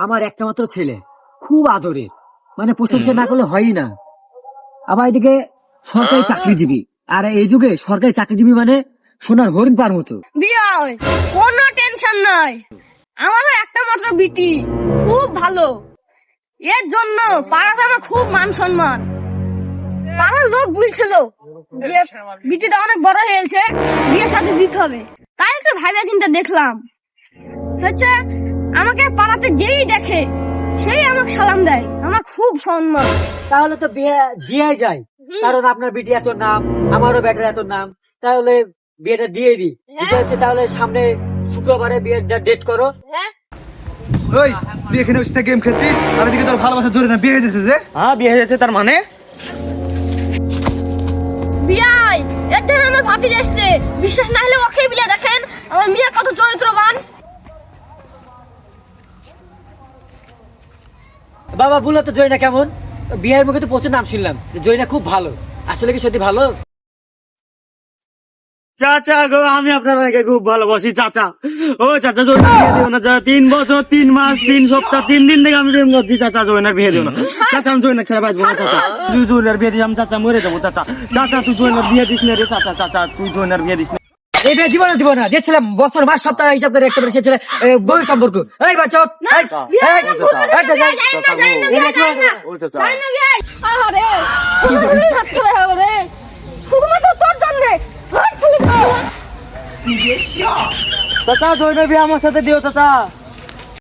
আমার একটা মাত্র ছেলে, খুব আদরে, মানে প্রশংসা না করলে হয়ই না। আবার এদিকে সরকারি চাকরিজীবী, আর এই যুগে সরকারি চাকরিজীবী মানে সোনার হরিণ পার মতো। বিয়াই কোনো টেনশন নাই, আমারও একটা মাত্র বিটি, খুব ভালো। এর জন্য পাড়াতে আমার খুব মান সম্মান। পাড়ার লোক বলছিল যে বিটিটা অনেক বড় হয়েছে, বিয়ের সাথে দিতে হবে। তাই একটু ভাইবা চিন্তা দেখলাম হচ্ছে, আমাকে পাড়াতে যেই দেখে সেই আমাকে সালাম দেয়, আমার খুব সম্মান। তাহলে তো বিয়ে দিয়েই যায়, কারণ আপনার বিটি এত নাম, আমারও বেটার এত নাম, তাহলে বিয়েটা দিয়ে দিই। বিষয় হচ্ছে তাহলে সামনে শুক্রবারে বিয়ের ডেট করো। ওই তুই এখানে বসে গেম খেলছিস, আর এদিকে তোর ভালোবাসা জোরে না বিয়ে হয়ে যাচ্ছে যে। হ্যাঁ বিয়ে হয়ে যাচ্ছে, তার মানে বিয়াই এর জন্য আমার ভাতিজা এসছে, বিশ্বাস না হলে ওকে বিলে দেখেন আমার মেয়ে কত চরিত্রবান। বাবা বললো তো জয়না কেমন? বিয়ের মুখে তো প্রচুর নাম শুনলাম যে জয়না খুব ভালো, আসলে কি সত্যি ভালো? চাচা গো, আমি আপনার ভাইকে খুব ভালোবাসি চাচা। ও চাচা জয়নার বিয়ে দিও না চাচা, 3 বছর 3 মাস 3 সপ্তাহ 3 দিন থেকে আমি প্রেম করছি চাচা, জয়নার বিয়ে দিও না চাচা, আমি জয়নার ছেড়ে বাঁচবো না চাচা। তুই জয়নার বিয়ে দিস, আমি চাচা মরে যাবো চাচা। চাচা তুই জয়নার বিয়ে দিস না রে চাচা, চাচা তুই জয়নার বিয়ে দিস না। এই বিয়ে জীবনে দিব না, যে ছেলে বছর মাস সপ্তাহ হিসাব করে একটা সে ছেলে গভীর সম্পর্ক। এই বাচ্চা ওঠ, এই, এই, ও চাচা আরে শুধুমাত্র হাতছাড়া হবে রে, শুধুমাত্র তোর জন্য চাচা জয়নার বিয়ে আমার সাথে দিও চাচা।